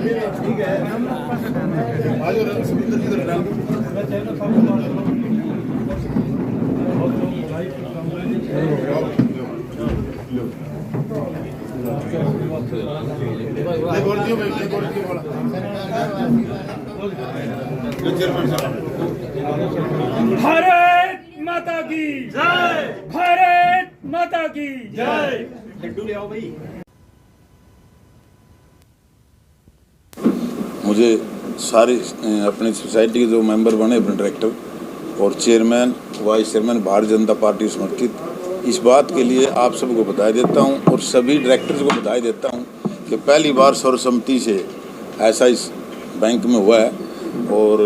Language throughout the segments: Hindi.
भारत माता की जय, भारत माता की जय। मुझे सारे अपनी सोसाइटी के जो मेंबर बने, अपने डायरेक्टर और chairman, vice chairman Bharatiya Janata party समर्थित, इस बात के लिए आप सबको बधाई देता हूं और सभी डायरेक्टर्स को बधाई देता हूं कि पहली बार सर्वसम्मति से ऐसा इस बैंक में हुआ है। और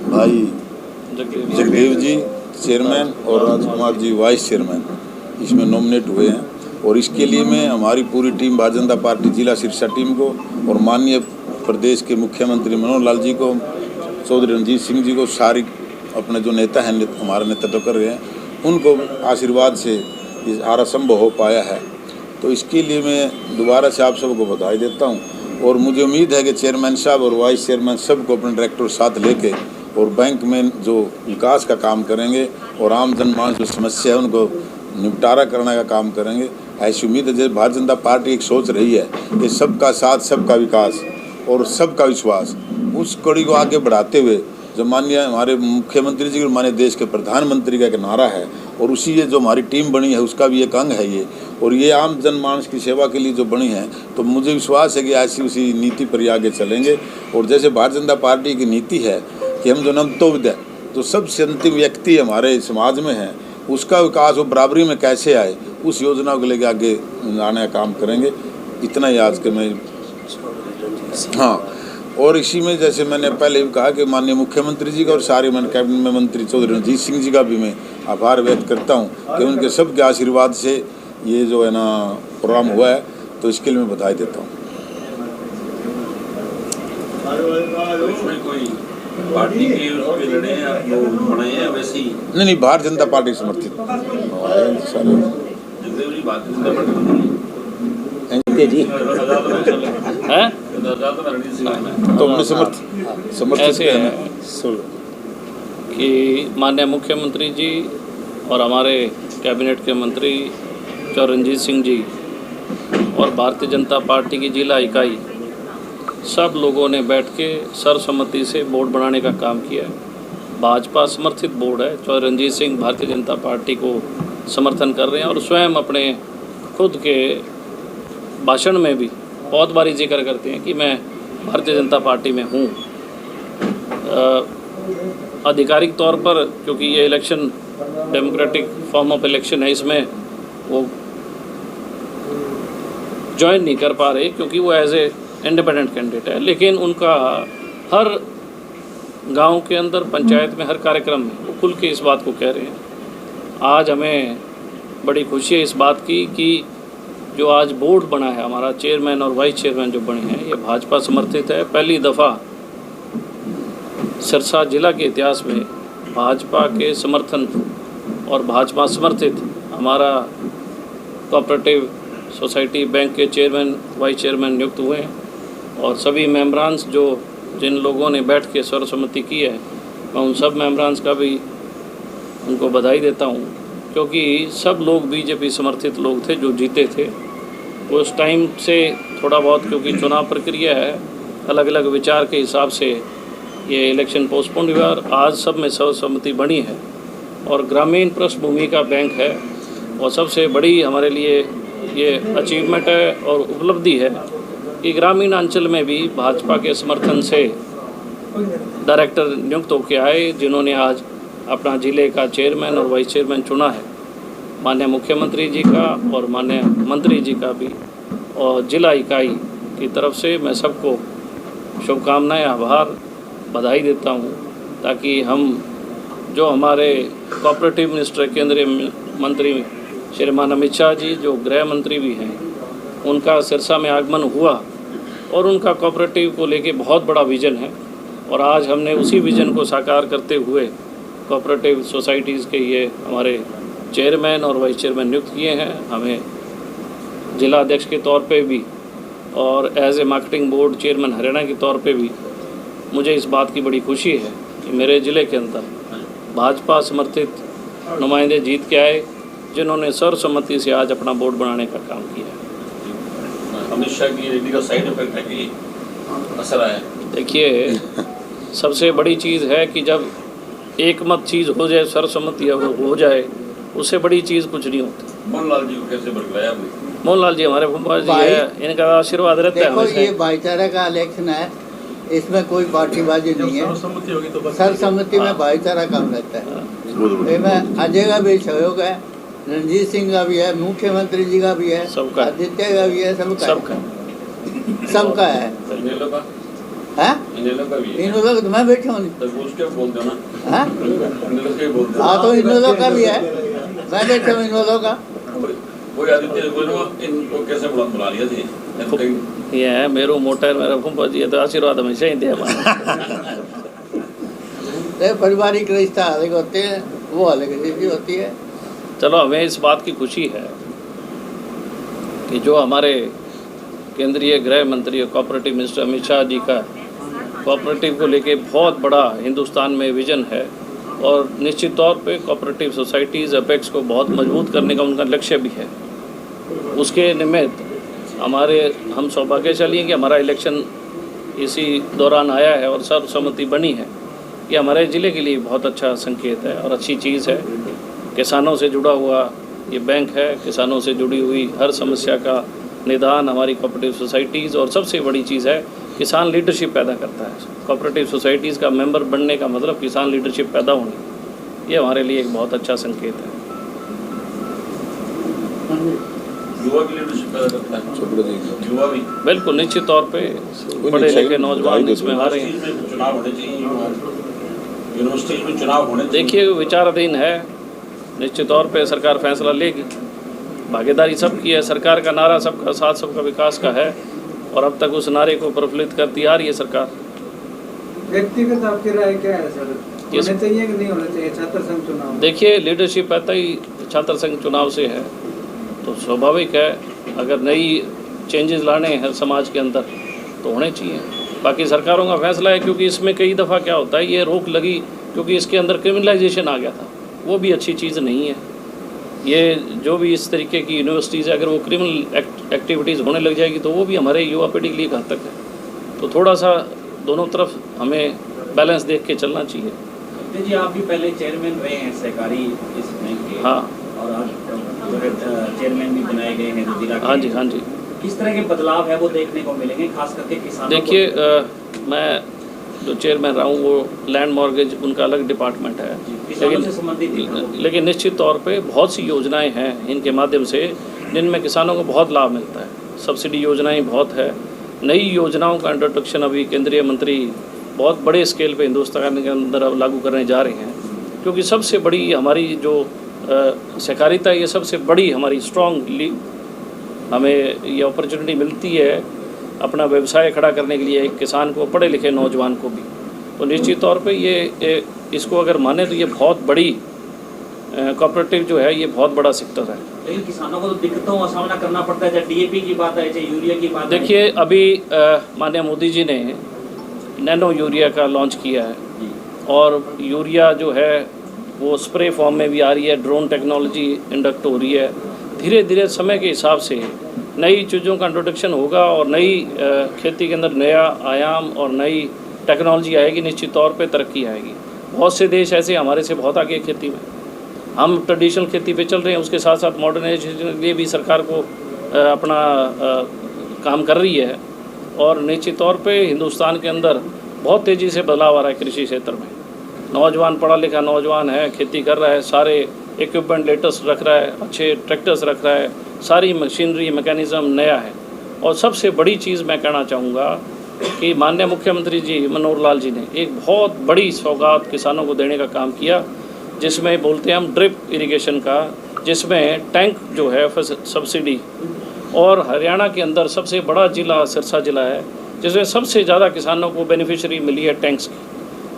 भाई जगदेव जी चेयरमैन और राजकुमार जी वाइस चेयरमैन इसमें नॉमिनेट हुए हैं। और इसके लिए मैं हमारी पूरी टीम भारतीय जनता पार्टी जिला सिरसा टीम को और माननीय प्रदेश के मुख्यमंत्री मनोहर लाल जी को, चौधरी रणजीत सिंह जी को, सारी अपने जो नेता हैं हमारा नेतृत्व कर रहे हैं, उनको आशीर्वाद से ये सारा संभव हो पाया है। तो इसके लिए मैं दोबारा से आप सबको बधाई देता हूं और मुझे उम्मीद है कि चेयरमैन साहब और वाइस चेयरमैन सबको अपने डायरेक्टर साथ लेके और बैंक में जो विकास का काम करेंगे और आम जनमानस जो समस्या है उनको निपटारा करने का काम करेंगे। ऐसी उम्मीद है। जैसे भारतीय जनता पार्टी एक सोच रही है कि सबका साथ, सबका विकास और सबका विश्वास, उस कड़ी को आगे बढ़ाते हुए जो माननीय हमारे मुख्यमंत्री जी और माननीय देश के प्रधानमंत्री का एक नारा है और उसी ये जो हमारी टीम बनी है उसका भी एक अंग है ये, और ये आम जनमानस की सेवा के लिए जो बनी है, तो मुझे विश्वास है कि ऐसी उसी नीति पर ही आगे चलेंगे। और जैसे भारतीय जनता पार्टी की नीति है कि हम जो नमतोविद जो सबसे अंतिम व्यक्ति हमारे समाज में है उसका विकास वो बराबरी में कैसे आए, उस योजना को लेकर आगे आने का काम करेंगे। इतना ही आज के मैं हाँ। और इसी में जैसे मैंने पहले भी कहा कि माननीय मुख्यमंत्री जी का और सारे मैंने कैबिनेट में मंत्री चौधरी रणजीत सिंह जी का भी मैं आभार व्यक्त करता हूं कि उनके सबके आशीर्वाद से ये जो है ना प्रोग्राम हुआ है, तो इसके लिए मैं बधाई देता हूं। पार्टी के लड़े बनाए हैं वैसे ही नहीं, भारतीय जनता पार्टी समर्थित जी हैं तो हमने समर्थित ऐसे है कि माननीय मुख्यमंत्री जी और हमारे कैबिनेट के मंत्री चौधरी रणजीत सिंह जी और भारतीय जनता पार्टी की जिला इकाई सब लोगों ने बैठ के सर्वसम्मति से बोर्ड बनाने का काम किया है। भाजपा समर्थित बोर्ड है। चौधरी रणजीत सिंह भारतीय जनता पार्टी को समर्थन कर रहे हैं और स्वयं अपने खुद के भाषण में भी बहुत बारी जिक्र करते हैं कि मैं भारतीय जनता पार्टी में हूँ। आधिकारिक तौर पर क्योंकि ये election democratic form of election है, इसमें वो ज्वाइन नहीं कर पा रहे क्योंकि वो एज ए इंडिपेंडेंट कैंडिडेट है, लेकिन उनका हर गांव के अंदर, पंचायत में, हर कार्यक्रम में वो खुल के इस बात को कह रहे हैं। आज हमें बड़ी खुशी है इस बात की कि जो आज बोर्ड बना है हमारा, चेयरमैन और वाइस चेयरमैन जो बने हैं, ये भाजपा समर्थित है। पहली दफ़ा सिरसा जिला के इतिहास में भाजपा के समर्थन और भाजपा समर्थित हमारा कोऑपरेटिव सोसाइटी बैंक के चेयरमैन, वाइस चेयरमैन नियुक्त हुए हैं। और सभी मेंबरान्स जो जिन लोगों ने बैठ के सर्वसम्मति की है, मैं उन सब मेंबरान्स का भी उनको बधाई देता हूँ, क्योंकि सब लोग बीजेपी समर्थित लोग थे जो जीते थे। उस टाइम से थोड़ा बहुत, क्योंकि चुनाव प्रक्रिया है, अलग अलग विचार के हिसाब से ये इलेक्शन पोस्टपोन हुआ और आज सब में सर्वसम्मति बनी है। और ग्रामीण पृष्ठभूमि का बैंक है और सबसे बड़ी हमारे लिए ये अचीवमेंट है और उपलब्धि है कि ग्रामीण अंचल में भी भाजपा के समर्थन से डायरेक्टर नियुक्त होकर आए, जिन्होंने आज अपना जिले का चेयरमैन और वाइस चेयरमैन चुना है। माननीय मुख्यमंत्री जी का और माननीय मंत्री जी का भी और जिला इकाई की तरफ से मैं सबको शुभकामनाएं, आभार, बधाई देता हूं, ताकि हम जो हमारे कोऑपरेटिव मिनिस्टर केंद्रीय मंत्री श्रीमान अमित शाह जी, जो गृह मंत्री भी हैं, उनका सिरसा में आगमन हुआ और उनका कोऑपरेटिव को लेके बहुत बड़ा विज़न है। और आज हमने उसी विज़न को साकार करते हुए कोऑपरेटिव सोसाइटीज़ के ये हमारे चेयरमैन और वाइस चेयरमैन नियुक्त किए हैं। हमें जिला अध्यक्ष के तौर पे भी और as a marketing board chairman Haryana के तौर पे भी मुझे इस बात की बड़ी खुशी है कि मेरे ज़िले के अंदर भाजपा समर्थित नुमाइंदे जीत के आए, जिन्होंने सर्वसम्मति से आज अपना बोर्ड बनाने का काम किया। अमित शाह की रैली का साइड इफेक्ट है कि असर आया? देखिए, सबसे बड़ी चीज़ है कि जब एक मत चीज़ हो जाए, सर्वसम्मति हो जाए, उससे बड़ी चीज़ कुछ नहीं होती। मोहनलाल जी को कैसे बरकराया आपने? मोहनलाल जी हमारे फूफा जी है, इनका आशीर्वाद रहता है देखो, हमेशा। ये भाईचारे का इलेक्शन है, इसमें कोई पार्टीबाजी नहीं है। सर्वसम्मति होगी तो बस सर्वसम्मति में भाईचारा कम रहता है। इसमें अजय का भी सहयोग है, रणजीत सिंह का भी है, मुख्यमंत्री जी का भी है, सबका। आदित्य का भी है, सबका है। इनेलो का हैं? इनेलो का भी है। इन लोग तो मैं बैठा हूँ। तो उसके बोल दो ना, हाँ इनेलो के बोल दो। हाँ, तो इन लोगों का भी है, मैं बैठा हूँ इन लोगों का। कोई आदित्य कोई इनको कैसे बुला लिया थी? ये है मेरो मोटर मेरा फूफा जी है, तो आशीर्वाद हमेशा ही दे हमारा। पारिवारिक रिश्ता अलग होते हैं, वो अलग रिश्ती होती है। चलो, हमें इस बात की खुशी है कि जो हमारे केंद्रीय गृह मंत्री और कोऑपरेटिव मिनिस्टर अमित शाह जी का कोऑपरेटिव को लेके बहुत बड़ा हिंदुस्तान में विजन है, और निश्चित तौर पे कोऑपरेटिव सोसाइटीज़ अपेक्स को बहुत मजबूत करने का उनका लक्ष्य भी है। उसके निमित्त हम सौभाग्यशाली हैं कि हमारा इलेक्शन इसी दौरान आया है और सर्वसम्मति बनी है। ये हमारे ज़िले के लिए बहुत अच्छा संकेत है और अच्छी चीज़ है। किसानों से जुड़ा हुआ ये बैंक है, किसानों से जुड़ी हुई हर समस्या का निदान हमारी कोऑपरेटिव सोसाइटीज़, और सबसे बड़ी चीज़ है किसान लीडरशिप पैदा करता है। कोऑपरेटिव सोसाइटीज़ का मेंबर बनने का मतलब किसान लीडरशिप पैदा होनी, ये हमारे लिए एक बहुत अच्छा संकेत है। युवा की लीडरशिप पैदा करता है, युवा भी बिल्कुल, निश्चित तौर पे पढ़े लिखे नौजवान इसमें आ रहे हैं। चुनाव होने चाहिए, यूनिवर्सिटी में चुनाव होने चाहिए। देखिए, विचाराधीन है, निश्चित तौर पे सरकार फैसला लेगी। भागीदारी सबकी है, सरकार का नारा सबका साथ सबका विकास का है, और अब तक उस नारे को प्रफुल्लित करती आ रही है सरकार। व्यक्तिगत आपकी राय क्या है सर, होने चाहिए कि नहीं होना चाहिए छात्र संघ चुनाव? देखिए, लीडरशिप आता ही छात्र संघ चुनाव से है, तो स्वाभाविक है अगर नई चेंजेस लाने हैं समाज के अंदर तो होने चाहिए। बाकी सरकारों का फैसला है, क्योंकि इसमें कई दफ़ा क्या होता है, ये रोक लगी क्योंकि इसके अंदर क्रिमिनलाइजेशन आ गया था, वो भी अच्छी चीज़ नहीं है। ये जो भी इस तरीके की यूनिवर्सिटीज़ है, अगर वो क्रिमिनल एक्टिविटीज़ होने लग जाएगी तो वो भी हमारे युवा पीढ़ी के लिए घातक है। तो थोड़ा सा दोनों तरफ हमें बैलेंस देख के चलना चाहिए। जी, आप भी पहले चेयरमैन रहे हैं सहकारी इस बैंक के, हाँ, और आज जो है चेयरमैन भी बनाए गए हैं जिला के। हाँ जी, हाँ जी। किस तरह के बदलाव है वो देखने को मिलेंगे, खास करके किसानों देखिए, मैं जो चेयरमैन रहा हूँ वो लैंड मॉर्गेज उनका अलग डिपार्टमेंट है, किसानों से संबंधित लेकिन निश्चित तौर पे बहुत सी योजनाएं हैं इनके माध्यम से जिनमें किसानों को बहुत लाभ मिलता है। सब्सिडी योजनाएं बहुत है, नई योजनाओं का इंट्रोडक्शन अभी केंद्रीय मंत्री बहुत बड़े स्केल पे हिंदुस्तान के अंदर अब लागू करने जा रहे हैं, क्योंकि सबसे बड़ी हमारी जो सहकारिता, ये सबसे बड़ी हमारी स्ट्रॉन्ग हमें ये अपॉर्चुनिटी मिलती है अपना व्यवसाय खड़ा करने के लिए, एक किसान को, पढ़े लिखे नौजवान को भी। तो निश्चित तौर पे ये इसको अगर माने तो ये बहुत बड़ी कोऑपरेटिव जो है ये बहुत बड़ा सेक्टर है। लेकिन किसानों को तो दिक्कतों का सामना करना पड़ता है, चाहे डीएपी की बात है, चाहे यूरिया की बात है। देखिए, अभी माननीय मोदी जी ने नैनो यूरिया का लॉन्च किया है, और यूरिया जो है वो स्प्रे फॉर्म में भी आ रही है, ड्रोन टेक्नोलॉजी इंडक्ट हो रही है। धीरे धीरे समय के हिसाब से नई चीज़ों का इंट्रोडक्शन होगा और नई खेती के अंदर नया आयाम और नई टेक्नोलॉजी आएगी, निश्चित तौर पे तरक्की आएगी। बहुत से देश ऐसे हमारे से बहुत आगे खेती में, हम ट्रेडिशनल खेती पे चल रहे हैं, उसके साथ साथ मॉडर्नाइजेशन के लिए भी सरकार को अपना काम कर रही है, और निश्चित तौर पे हिंदुस्तान के अंदर बहुत तेज़ी से बदलाव आ रहा है कृषि क्षेत्र में। नौजवान, पढ़ा लिखा नौजवान है, खेती कर रहा है, सारे इक्विपमेंट लेटेस्ट रख रहा है, अच्छे ट्रैक्टर्स रख रहा है, सारी मशीनरी मैकेनिज़्म नया है। और सबसे बड़ी चीज़ मैं कहना चाहूँगा कि माननीय मुख्यमंत्री जी मनोहर लाल जी ने एक बहुत बड़ी सौगात किसानों को देने का काम किया, जिसमें बोलते हैं हम ड्रिप इरिगेशन का, जिसमें टैंक जो है सब्सिडी, और हरियाणा के अंदर सबसे बड़ा ज़िला सिरसा ज़िला है जिसमें सबसे ज़्यादा किसानों को बेनिफिशियरी मिली है टैंक्स की।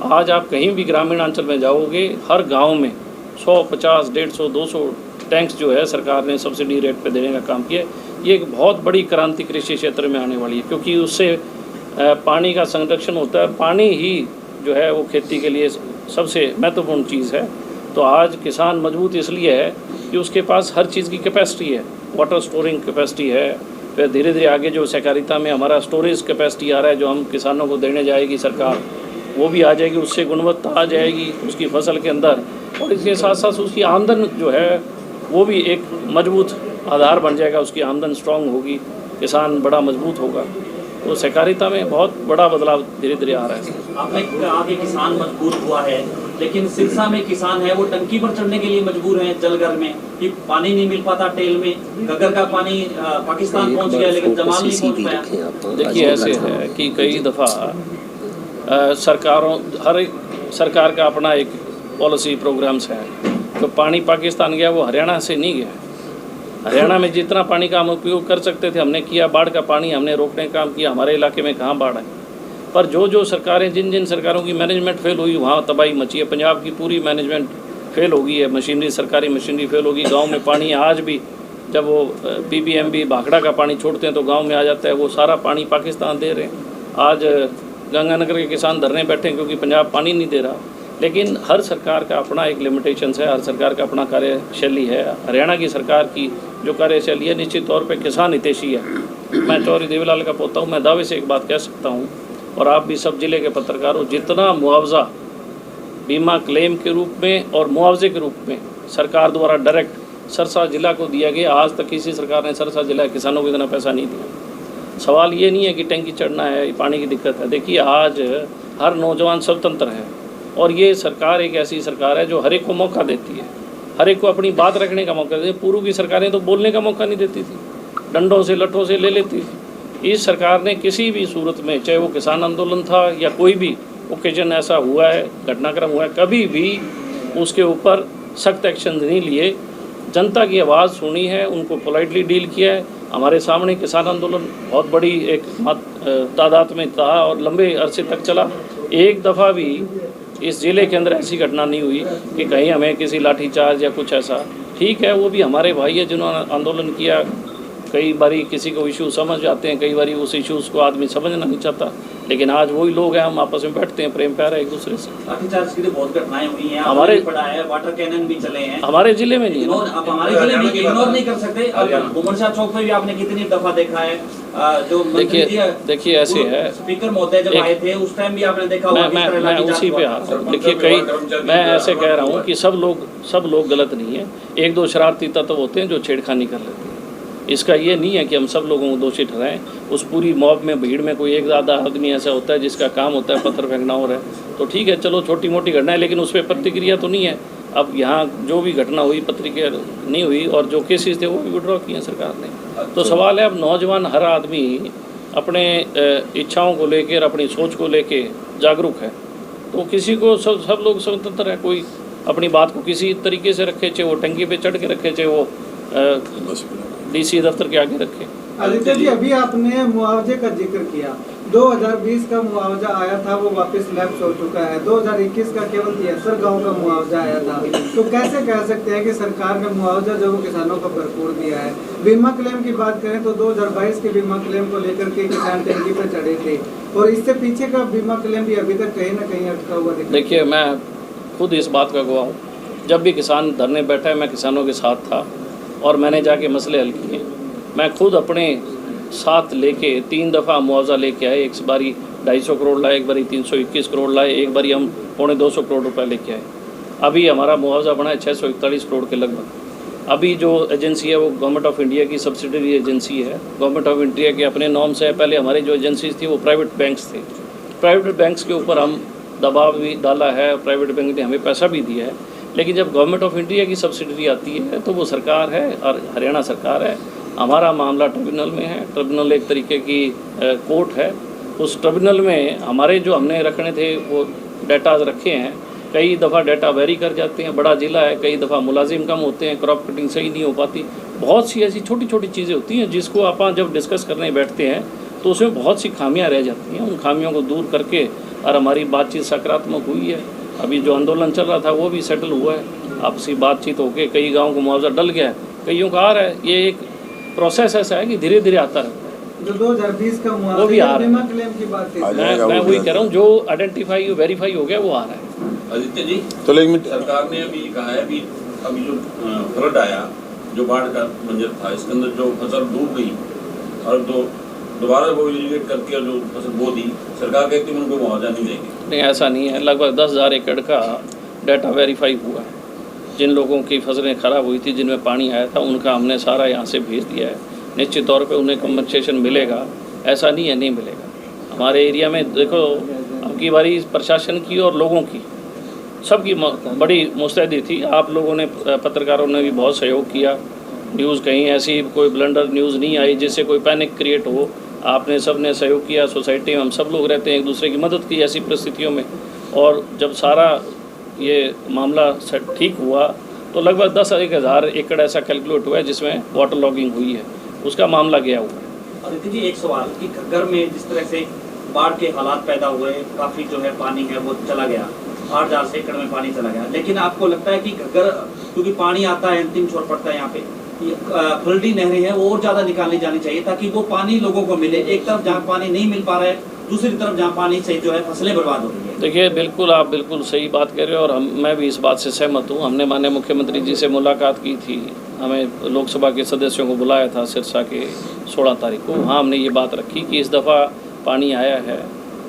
आज आप कहीं भी ग्रामीण अंचल में जाओगे, हर गांव में 100, 50, 150, 200 टैंक्स जो है सरकार ने सब्सिडी रेट पे देने का काम किया, ये एक बहुत बड़ी क्रांति कृषि क्षेत्र में आने वाली है, क्योंकि उससे पानी का संरक्षण होता है। पानी ही जो है वो खेती के लिए सबसे महत्वपूर्ण चीज़ है। तो आज किसान मजबूत इसलिए है कि उसके पास हर चीज़ की कैपेसिटी है, वाटर स्टोरिंग कैपेसिटी है। फिर धीरे धीरे आगे जो सहकारिता में हमारा स्टोरेज कैपेसिटी आ रहा है, जो हम किसानों को देने जाएगी सरकार, वो भी आ जाएगी, उससे गुणवत्ता आ जाएगी उसकी फसल के अंदर। और इसके साथ साथ उसकी आमदन जो है वो भी एक मजबूत आधार बन जाएगा, उसकी आमदन स्ट्रांग होगी, किसान बड़ा मजबूत होगा। तो सहकारिता में बहुत बड़ा बदलाव धीरे धीरे आ रहा है। आपने कहा कि किसान मजबूत हुआ है, लेकिन सिरसा में किसान है वो टंकी पर चढ़ने के लिए मजबूर हैं जलघर में, कि पानी नहीं मिल पाता टेल में। घग्गर का पानी पाकिस्तान पहुंच गया लेकिन जमाल नहीं पहुंच पाया। देखिए ऐसे है कि कई दफ़ा सरकारों, हर एक सरकार का अपना एक पॉलिसी प्रोग्राम्स है। तो पानी पाकिस्तान गया वो हरियाणा से नहीं गया। हरियाणा में जितना पानी का हम उपयोग कर सकते थे हमने किया, बाढ़ का पानी हमने रोकने का काम किया। हमारे इलाके में कहाँ बाढ़ है, पर जो जो सरकारें, जिन जिन सरकारों की मैनेजमेंट फेल हुई वहाँ तबाही मची है। पंजाब की पूरी मैनेजमेंट फेल हो गई है, मशीनरी, सरकारी मशीनरी फेल होगी। गांव में पानी आज भी जब वो PBMB भाखड़ा का पानी छोड़ते हैं तो गांव में आ जाता है, वो सारा पानी पाकिस्तान दे रहे हैं। आज गंगानगर के किसान धरने बैठे हैं क्योंकि पंजाब पानी नहीं दे रहा। लेकिन हर सरकार का अपना एक लिमिटेशंस है, हर सरकार का अपना कार्यशैली है। हरियाणा की सरकार की जो कार्यशैली है निश्चित तौर पे किसान हितैषी है। मैं चौधरी देवीलाल का पोता हूँ, मैं दावे से एक बात कह सकता हूँ, और आप भी सब जिले के पत्रकार हो, जितना मुआवजा बीमा क्लेम के रूप में और मुआवजे के रूप में सरकार द्वारा डायरेक्ट सरसा जिला को दिया गया, आज तक किसी सरकार ने सरसा जिला के किसानों को इतना पैसा नहीं दिया। सवाल ये नहीं है कि टैंकी चढ़ना है, पानी की दिक्कत है। देखिए आज हर नौजवान स्वतंत्र है, और ये सरकार एक ऐसी सरकार है जो हर एक को मौका देती है, हर एक को अपनी बात रखने का मौका देती है। पूर्व की सरकारें तो बोलने का मौका नहीं देती थी, डंडों से लठों से ले लेती थी। इस सरकार ने किसी भी सूरत में, चाहे वो किसान आंदोलन था या कोई भी ओकेजन ऐसा हुआ है, घटनाक्रम हुआ है, कभी भी उसके ऊपर सख्त एक्शन नहीं लिए। जनता की आवाज़ सुनी है, उनको पोलाइटली डील किया है। हमारे सामने किसान आंदोलन बहुत बड़ी एक तादाद में था और लंबे अरसे तक चला। एक दफ़ा भी इस ज़िले के अंदर ऐसी घटना नहीं हुई कि कहीं हमें किसी लाठीचार्ज या कुछ ऐसा। ठीक है, वो भी हमारे भाई है जिन्होंने आंदोलन किया। कई बारी किसी को इशू समझ जाते हैं, कई बारी उस इशूज़ को आदमी समझना नहीं चाहता, लेकिन आज वही लोग हैं, हम आपस में बैठते हैं प्रेम प्यार है एक दूसरे से। लाठीचार्ज की तो बहुत घटनाएं हुई हैं, हमारे पड़ा है, वाटर कैनन भी चले हैं हमारे ज़िले में नहीं। अब हमारे जिले में इग्नोर नहीं कर सकते। घुमन शाह चौक पे भी आपने कितनी दफा देखा है, जो देखिए ऐसे है, स्पीकर महोदय जब आए थे उस टाइम भी आपने देखा होगा। मैं उसी पे आ रहा हूँ। देखिए कई, मैं ऐसे कह रहा हूँ कि सब लोग गलत नहीं है। एक दो शरारती तत्व होते हैं जो छेड़खानी कर लेते हैं। इसका ये नहीं है कि हम सब लोगों को दोषी ठहराएं। उस पूरी मॉब में, भीड़ में कोई एक ज़्यादा आदमी ऐसा होता है जिसका काम होता है पत्थर फेंकना हो रहा है, तो ठीक है, चलो छोटी मोटी घटना है, लेकिन उस पर प्रतिक्रिया तो नहीं है। अब यहाँ जो भी घटना हुई प्रतिक्रिया नहीं हुई, और जो केसेस थे वो भी विड्रॉ किए सरकार ने। तो सवाल है, अब नौजवान हर आदमी अपने इच्छाओं को लेकर, अपनी सोच को लेकर जागरूक है, तो किसी को सब लोग स्वतंत्र है। कोई अपनी बात को किसी तरीके से रखे, चाहे वो टंकी पे चढ़ के रखे, चाहे वो DC दफ्तर के आगे रखे। आदित्य जी, अभी आपने मुआवजे का जिक्र किया। 2020 का मुआवजा आया था, वो वापस लैप्स हो चुका है। 2021 का केवल 73 गाँव का मुआवजा आया था। तो कैसे कह सकते हैं कि सरकार ने मुआवजा जो किसानों को भरपूर दिया है? बीमा क्लेम की बात करें तो 2022 के बीमा क्लेम को लेकर के किसान टंकी पर चढ़े थे, और इससे पीछे का बीमा क्लेम भी अभी तक कहीं ना कहीं अटका हुआ दिखता है। देखिए, मैं खुद इस बात का गवाह हूँ। जब भी किसान धरने बैठा है, मैं किसानों के साथ था और मैंने जाके मसले हल किए। मैं खुद अपने साथ लेके 3 दफ़ा मुआवजा लेके आए। एक बारी 250 करोड़ लाए, एक बारी 321 करोड़ लाए, एक बारी हम 225 करोड़ रुपए लेके आए। अभी हमारा मुआवजा बना है 641 करोड़ के लगभग। अभी जो एजेंसी है वो गवर्नमेंट ऑफ इंडिया की सब्सिडरी एजेंसी है। गवर्नमेंट ऑफ इंडिया के अपने नॉर्म्स है। पहले हमारी जो एजेंसीज थी वो प्राइवेट बैंक्स थे। प्राइवेट बैंक्स के ऊपर हम दबाव भी डाला है, प्राइवेट बैंक ने हमें पैसा भी दिया है। लेकिन जब गवर्नमेंट ऑफ इंडिया की सब्सिडरी आती है तो वो सरकार है, और हरियाणा सरकार है। हमारा मामला ट्रिब्यूनल में है। ट्रिब्यूनल एक तरीके की कोर्ट है। उस ट्रिब्यूनल में हमारे जो हमने रखने थे वो डाटाज रखे हैं। कई दफ़ा डाटा वेरी कर जाते हैं, बड़ा ज़िला है, कई दफ़ा मुलाजिम कम होते हैं, क्रॉप कटिंग सही नहीं हो पाती। बहुत सी ऐसी छोटी छोटी चीज़ें होती हैं जिसको आप जब डिस्कस करने बैठते हैं तो उसमें बहुत सी खामियां रह जाती हैं। उन खामियों को दूर करके और हमारी बातचीत सकारात्मक हुई है। अभी जो आंदोलन चल रहा था वो भी सेटल हुआ है। आपसी बातचीत होकर कई गाँव को मुआवजा डल गया है, कईयों का आ रहा है। ये एक प्रोसेस ऐसा है कि धीरे धीरे आता रहता है। जो 2020 का वो भी मुआवजा आ रहा है। बीमा क्लेम की बात थी। आ जाएगा, मैं वो वही भी कह रहा हूँ, जो आइडेंटिफाई वेरीफाई हो गया वो आ रहा है। आदित्य जी, तो एक मिनट, सरकार ने अभी कहा है कि अभी जो फ्लड आया, जो बाढ़ का मंजर था, इसके अंदर जो फसल डूब गई और जो दोबारा वो इरिगेट करके और जो फसल बो दी, सरकार कहती है उनको मुआवजा नहीं देगी। नहीं, ऐसा नहीं है। लगभग 10,000 एकड़ का डाटा वेरीफाई हुआ है। जिन लोगों की फसलें ख़राब हुई थी, जिनमें पानी आया था, उनका हमने सारा यहाँ से भेज दिया है। निश्चित तौर पे उन्हें कम्पनसेशन मिलेगा, ऐसा नहीं है नहीं मिलेगा। हमारे एरिया में देखो, अब की बारी प्रशासन की और लोगों की सबकी बड़ी मुस्तैदी थी। आप लोगों ने, पत्रकारों ने भी बहुत सहयोग किया। न्यूज़ कहीं ऐसी कोई ब्लंडर न्यूज़ नहीं आई जिससे कोई पैनिक क्रिएट हो। आपने सब ने सहयोग किया। सोसाइटी में हम सब लोग रहते हैं, एक दूसरे की मदद की ऐसी परिस्थितियों में। और जब सारा ये मामला ठीक हुआ तो लगभग 10,000 एकड़ ऐसा कैलकुलेट हुआ है जिसमें वाटर लॉगिंग हुई है, उसका मामला गया हुआ है। आदित्य जी, एक सवाल कि घग्गर में जिस तरह से बाढ़ के हालात पैदा हुए, काफ़ी जो है पानी है वो चला गया, 8,000 एकड़ में पानी चला गया, लेकिन आपको लगता है कि घग्गर क्योंकि पानी आता है अंतिम छोर पड़ता है यहाँ पे, खलडी नहरें हैं वो और ज़्यादा निकालनी जानी चाहिए ताकि वो पानी लोगों को मिले। एक तरफ जहाँ पानी नहीं मिल पा रहा है, दूसरी तरफ जहाँ पानी से जो है फसलें बर्बाद हो रही है। देखिए, बिल्कुल आप बिल्कुल सही बात कह रहे हो और मैं भी इस बात से सहमत हूँ। हमने माननीय मुख्यमंत्री जी से मुलाकात की थी। हमें लोकसभा के सदस्यों को बुलाया था सिरसा के 16 तारीख को। वहाँ हमने ये बात रखी कि इस दफ़ा पानी आया है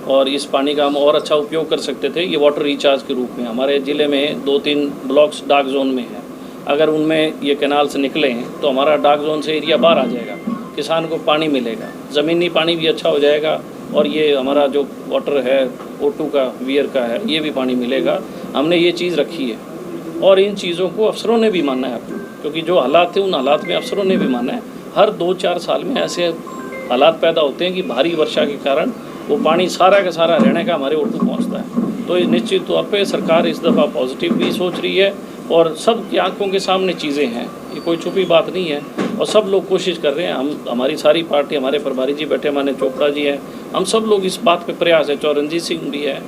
और इस पानी का हम और अच्छा उपयोग कर सकते थे। ये वाटर रिचार्ज के रूप में हमारे ज़िले में 2-3 ब्लॉक्स डार्क जोन में हैं। अगर उनमें ये कैनाल से निकलें तो हमारा डार्क जोन से एरिया बाहर आ जाएगा, किसान को पानी मिलेगा, ज़मीनी पानी भी अच्छा हो जाएगा और ये हमारा जो वाटर है O2 का, वियर का है, ये भी पानी मिलेगा। हमने ये चीज़ रखी है और इन चीज़ों को अफसरों ने भी माना है, क्योंकि जो हालात थे उन हालात में अफसरों ने भी माना है। हर 2-4 साल में ऐसे हालात पैदा होते हैं कि भारी वर्षा के कारण वो पानी सारा का सारा रहने का हमारे O2 पहुँचता है। तो निश्चित तौर पर सरकार इस दफ़ा पॉजिटिव भी सोच रही है और सब की आंखों के सामने चीज़ें हैं, ये कोई छुपी बात नहीं है और सब लोग कोशिश कर रहे हैं। हमारी सारी पार्टी, हमारे प्रभारी जी बैठे, माननीय चोपड़ा जी हैं, हम सब लोग इस बात पे प्रयास है, चौरंजीत सिंह भी है,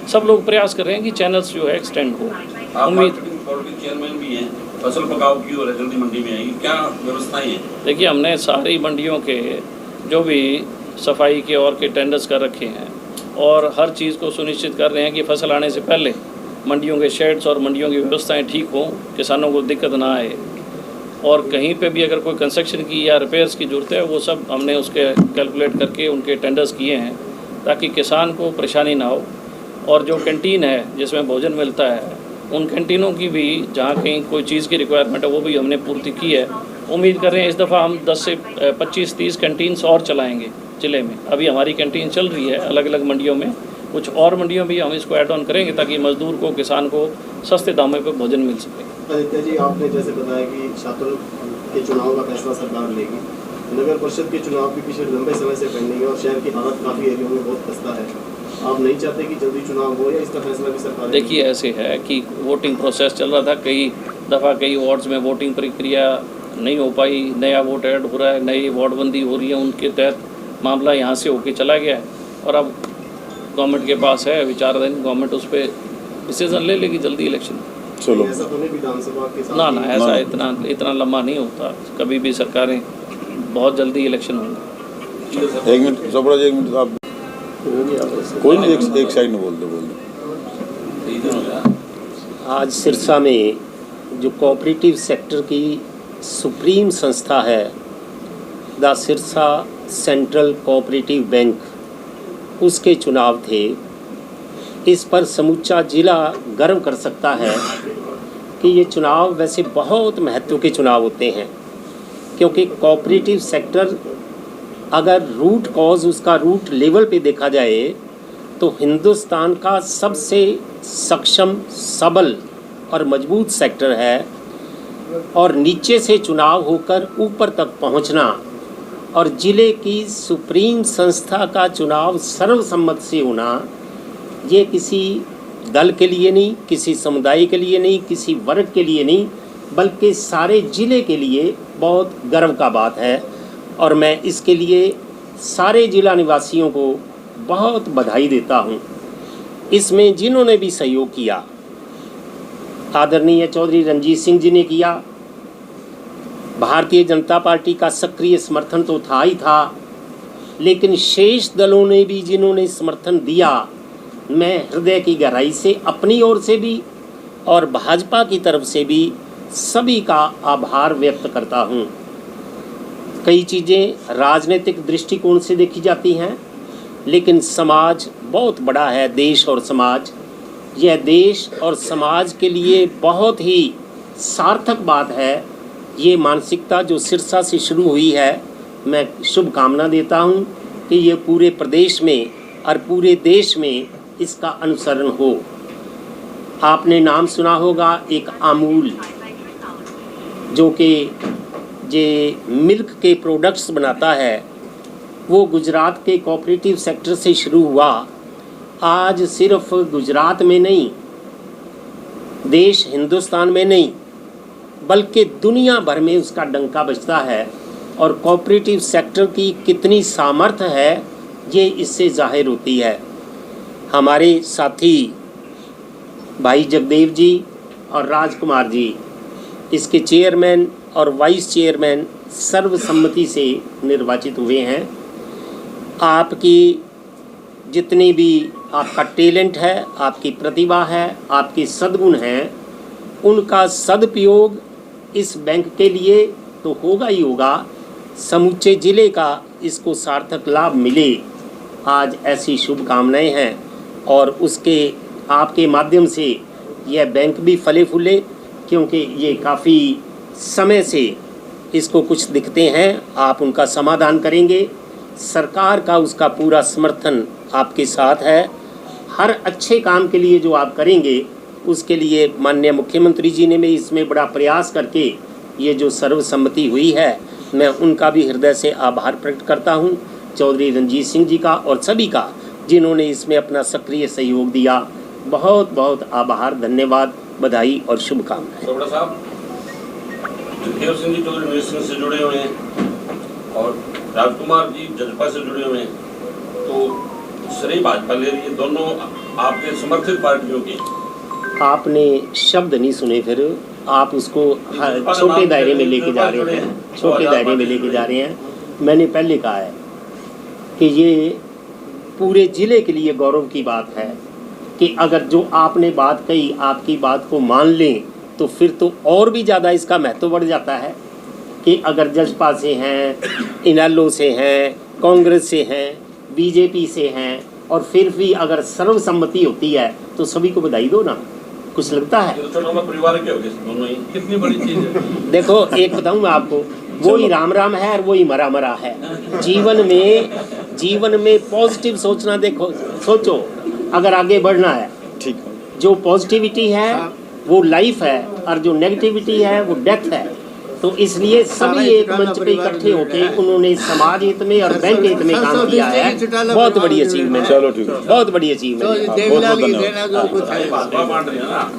सब लोग प्रयास कर रहे हैं कि चैनल्स जो है एक्सटेंड हो। उम्मीद चेयरमैन भी हैं, फसल पकाव की और जल्दी मंडी में आएगी, क्या व्यवस्थाएं हैं? देखिए, हमने सारी मंडियों के जो भी सफाई के और के टेंडर्स कर रखे हैं और हर चीज़ को सुनिश्चित कर रहे हैं कि फसल आने से पहले मंडियों के शेड्स और मंडियों की व्यवस्थाएं ठीक हों, किसानों को दिक्कत ना आए। और कहीं पे भी अगर कोई कंस्ट्रक्शन की या रिपेयर्स की ज़रूरत है, वो सब हमने उसके कैलकुलेट करके उनके टेंडर्स किए हैं ताकि किसान को परेशानी ना हो। और जो कैंटीन है जिसमें भोजन मिलता है, उन कैंटीनों की भी जहाँ कहीं कोई चीज़ की रिक्वायरमेंट है वो भी हमने पूर्ति की है। उम्मीद कर रहे हैं इस दफ़ा हम 10 से 25-30 कैंटीन्स और चलाएँगे ज़िले में। अभी हमारी कैंटीन चल रही है अलग अलग मंडियों में, कुछ और मंडियों भी हम इसको ऐड ऑन करेंगे ताकि मजदूर को, किसान को सस्ते दामों पर भोजन मिल सके। आदित्य जी, आपने जैसे बताया कि छात्रों के चुनाव का फैसला सरकार लेगी, नगर परिषद के चुनाव भी पिछले लंबे समय से पेंडिंग है और शहर की हालत काफ़ी एरियो में बहुत खस्ता है। आप नहीं चाहते कि जल्दी चुनाव हो या इसका फैसला भी सरकार? देखिए, ऐसे है कि वोटिंग प्रोसेस चल रहा था, कई दफ़ा कई वार्ड्स में वोटिंग प्रक्रिया नहीं हो पाई, नया वोट ऐड हो रहा है, नई वार्डबंदी हो रही है, उनके तहत मामला यहाँ से होके चला गया है और अब गवर्नमेंट के पास है विचाराधीन, गवर्नमेंट उस पर डिसीजन ले लेगी जल्दी इलेक्शन। चलो, ऐसा तो नहीं विधानसभा के साथ? ना ऐसा इतना लंबा नहीं होता, कभी भी सरकारें बहुत जल्दी इलेक्शन होंगे। 1 मिनट चोपड़ा जी, 1 मिनट आप कोई नहीं, एक साइड में बोल दो। आज सिरसा में जो कोऑपरेटिव सेक्टर की सुप्रीम संस्था है, the Sirsa central cooperative bank, उसके चुनाव थे। इस पर समूचा ज़िला गर्व कर सकता है कि ये चुनाव वैसे बहुत महत्व के चुनाव होते हैं, क्योंकि कोऑपरेटिव सेक्टर अगर रूट कॉज उसका रूट लेवल पे देखा जाए तो हिंदुस्तान का सबसे सक्षम, सबल और मजबूत सेक्टर है। और नीचे से चुनाव होकर ऊपर तक पहुंचना और ज़िले की सुप्रीम संस्था का चुनाव सर्वसम्मत से होना, ये किसी दल के लिए नहीं, किसी समुदाय के लिए नहीं, किसी वर्ग के लिए नहीं, बल्कि सारे ज़िले के लिए बहुत गर्व का बात है। और मैं इसके लिए सारे ज़िला निवासियों को बहुत बधाई देता हूँ। इसमें जिन्होंने भी सहयोग किया, आदरणीय चौधरी रणजीत सिंह जी ने किया, भारतीय जनता पार्टी का सक्रिय समर्थन तो था ही था, लेकिन शेष दलों ने भी जिन्होंने समर्थन दिया, मैं हृदय की गहराई से अपनी ओर से भी और भाजपा की तरफ से भी सभी का आभार व्यक्त करता हूँ। कई चीज़ें राजनीतिक दृष्टिकोण से देखी जाती हैं, लेकिन समाज बहुत बड़ा है, देश और समाज। यह देश और समाज के लिए बहुत ही सार्थक बात है। ये मानसिकता जो सिरसा से शुरू हुई है, मैं शुभकामना देता हूँ कि ये पूरे प्रदेश में और पूरे देश में इसका अनुसरण हो। आपने नाम सुना होगा एक अमूल, जो कि जे मिल्क के प्रोडक्ट्स बनाता है, वो गुजरात के कोऑपरेटिव सेक्टर से शुरू हुआ। आज सिर्फ गुजरात में नहीं, देश हिंदुस्तान में नहीं, बल्कि दुनिया भर में उसका डंका बजता है। और कोऑपरेटिव सेक्टर की कितनी सामर्थ्य है, ये इससे जाहिर होती है। हमारे साथी भाई जगदेव जी और राजकुमार जी इसके चेयरमैन और वाइस चेयरमैन सर्वसम्मति से निर्वाचित हुए हैं। आपकी जितनी भी आपका टैलेंट है, आपकी प्रतिभा है, आपके सद्गुण हैं, उनका सदुपयोग इस बैंक के लिए तो होगा ही होगा, समूचे ज़िले का इसको सार्थक लाभ मिले, आज ऐसी शुभकामनाएं हैं। और उसके आपके माध्यम से यह बैंक भी फले फूले, क्योंकि ये काफ़ी समय से इसको कुछ दिखते हैं, आप उनका समाधान करेंगे। सरकार का उसका पूरा समर्थन आपके साथ है। हर अच्छे काम के लिए जो आप करेंगे, उसके लिए माननीय मुख्यमंत्री जी ने भी इसमें बड़ा प्रयास करके ये जो सर्वसम्मति हुई है, मैं उनका भी हृदय से आभार प्रकट करता हूँ, चौधरी रणजीत सिंह जी का और सभी का, जिन्होंने इसमें अपना सक्रिय सहयोग दिया। बहुत बहुत आभार, धन्यवाद, बधाई और शुभकामनाएं। बड़ा साहब, जगदेव सिंह जी चौधरी रणजीत सिंह से जुड़े हुए हैं और राजकुमार जी जजपा से जुड़े हुए हैं, तो श्रेय भाजपा ले रही है, दोनों आपके समर्थित पार्टियों के। आपने शब्द नहीं सुने, फिर आप उसको छोटे दायरे में लेके जा रहे हैं, छोटे दायरे में लेके जा रहे हैं। मैंने पहले कहा है कि ये पूरे ज़िले के लिए गौरव की बात है कि अगर जो आपने बात कही, आपकी बात को मान लें, तो फिर तो और भी ज़्यादा इसका महत्व बढ़ जाता है कि अगर जजपा से हैं, इनेलो से हैं, कांग्रेस से हैं, बीजेपी से हैं, और फिर भी अगर सर्वसम्मति होती है तो सभी को बधाई दो ना, कुछ लगता है। परिवार के हो गए दोनों ही, कितनी बड़ी चीज़ है। देखो एक बताऊँ मैं आपको, वही राम राम है और वही मरा मरा है। जीवन में पॉजिटिव सोचना, देखो सोचो, अगर आगे बढ़ना है, ठीक है, जो पॉजिटिविटी है वो लाइफ है और जो नेगेटिविटी है वो डेथ है। तो इसलिए सभी एक मंच पे इकट्ठे होके उन्होंने समाज हित में और बैंक हित में काम किया है। बहुत बड़ी अचीवमेंट, चलो ठीक है, बहुत बड़ी अचीवमेंट। बहुत बहुत धन्यवाद।